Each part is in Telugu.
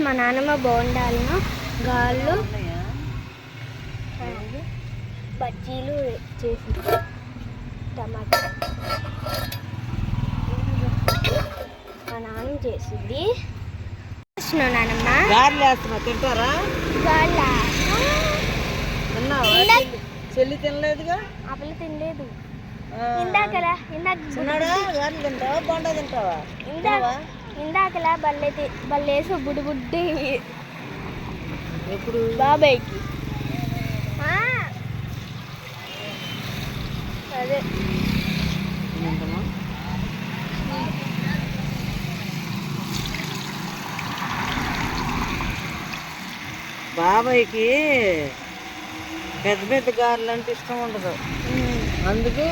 మా నాన్నమ్మ బోండాలను గాళ్ళు బజ్జీలు చేసి టమాటా మా నాన్న చేసింది. నాన్నమ్మ గారెలు వేస్తున్నా, తింటారా? చెల్లి తినలేదుగా? ఆ పిల్ల తినలేదు. ఇందాకలా గారెలు తింటావా, బొండా తింటావా? ఇందాకలా బల్లేసి బుడ్డి బుడ్డి ఎప్పుడు బాబాయ్కి అదే బాబాయ్కి పెద్ద పెద్ద గారెలు అంటే ఇష్టం ఉండదు, అందుకు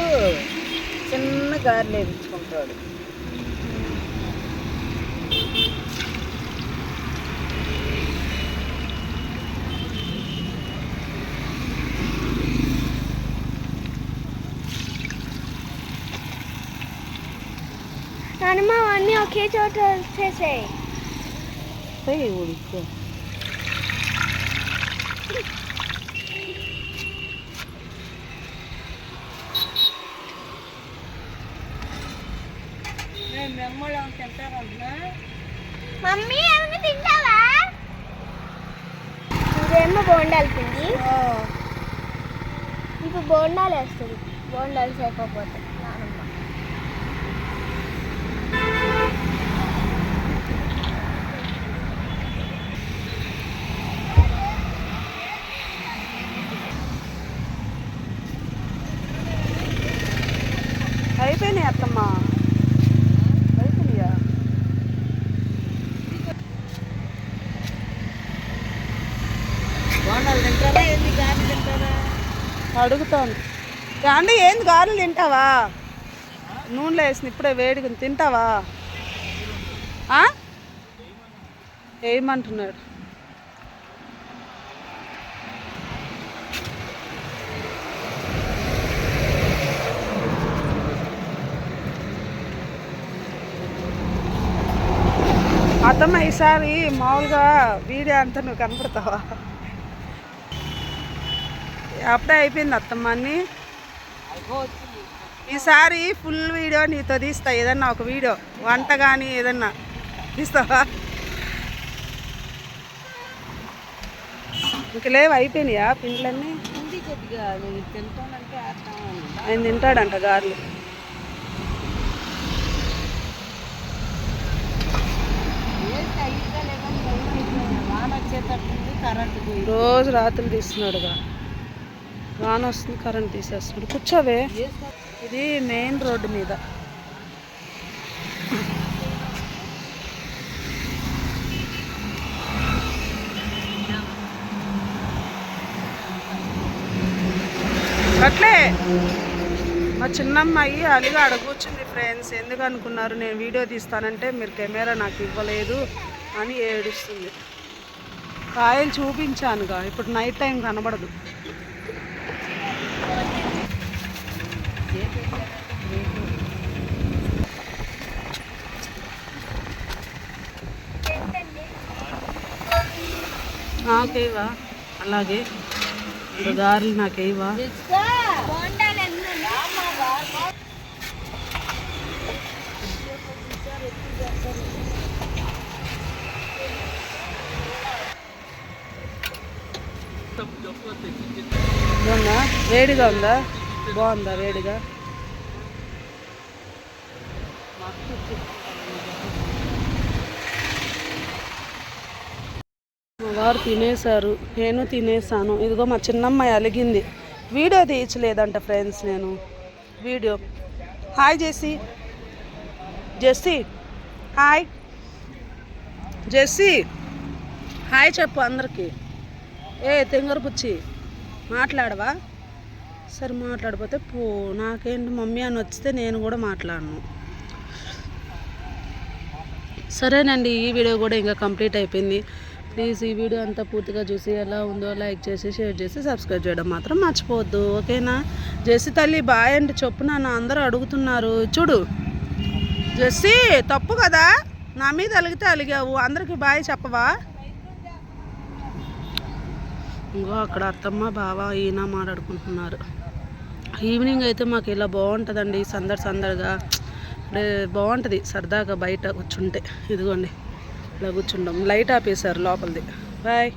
చిన్న గారెలు వేయించుకుంటాడు. నాన్నమ్మ అన్నీ ఒకే చోట వచ్చేసాయి. ఉడికి మమ్మీ ఏమైనా తింటావా? ఇదేమో బోండాలు పిండి, ఇప్పుడు బోండాలు వేస్తుంది. బోండాలు చేయకపోతే నాన్నమ్మ అయిపోయినాయి అత్తమ్మా, అయిపోయినాయా? బోండాలు తింటారా, ఏంది గారెలు తింటారా అడుగుతాను. అంటే ఏంది గారెలు తింటావా? నూనెలో వేసిన ఇప్పుడే వేడిగా తింటావా? ఏమంటున్నాడు? అత్తమ్మ ఈసారి మామూలుగా వీడియో అంతా నువ్వు కనపడతావా? అప్పుడే అయిపోయింది అత్తమ్మ అన్నీ. ఈసారి ఫుల్ వీడియో నీతో తీస్తా, ఏదన్నా ఒక వీడియో వంట కానీ ఏదన్నా తీస్తావా? ఇంక లేవు, అయిపోయినాయా పిండ్లన్నీ? ఆయన తింటాడంట గారెలు. రోజు రాత్రి తీస్తున్నాడుగా, వాన వస్తుంది కరెంట్ తీసేస్తున్నాడు. కూర్చోవే, ఇది మెయిన్ రోడ్డు మీద. అట్లే మా చిన్నమ్మాయి అలిగా అక్కడ కూర్చుంది ఫ్రెండ్స్. ఎందుకు అనుకున్నారు? నేను వీడియో తీస్తానంటే మీరు కెమెరా నాకు ఇవ్వలేదు అని ఏడుస్తుంది. కాయలు చూపించానుగా, ఇప్పుడు నైట్ టైం కనబడదు. నాకేవా అలాగే గారెలు నాకేవా? బాగుందా? వేడిగా ఉందా? బాగుందా వేడిగా? మా వారు తినేశారు, నేను తినేసాను. ఇదిగో మా చిన్నమ్మాయి అలిగింది, వీడియో తీయచ్చలేదంట ఫ్రెండ్స్. నేను video hi Jessie, Jessie hi, Jessie hi చెప్పు అందరికి. తెంగరపుచ్చి మాట్లాడవా? సరే మాట్లాడిపోతే పో, నాకేంటి మమ్మీ అని వచ్చితే నేను కూడా మాట్లాడను. సరేనండి, ఈ వీడియో కూడా ఇంకా కంప్లీట్ అయిపోయింది. ప్లీజ్ ఈ వీడియో అంతా పూర్తిగా చూసి ఎలా ఉందో లైక్ చేసి షేర్ చేసి సబ్స్క్రైబ్ చేయడం మాత్రం మర్చిపోవద్దు, ఓకేనా? జెస్సీ తల్లి బాయ్ అంటే చెప్పు నాన్న, అందరూ అడుగుతున్నారు. చూడు జెస్సీ, తప్పు కదా, నా మీద అలిగితే అలిగావు, అందరికి బాయ్ చెప్పవా? ఇంకో అక్కడ అత్తమ్మ బావ ఈయన మాట్లాడుకుంటున్నారు. ఈవినింగ్ అయితే మాకు ఇలా బాగుంటుందండి, సందడిగా బాగుంటుంది సరదాగా బయట కూర్చుంటే. ఇదిగోండి ఇలా కూర్చుంటాం, లైట్ ఆపేశారు లోపలిది. బాయ్.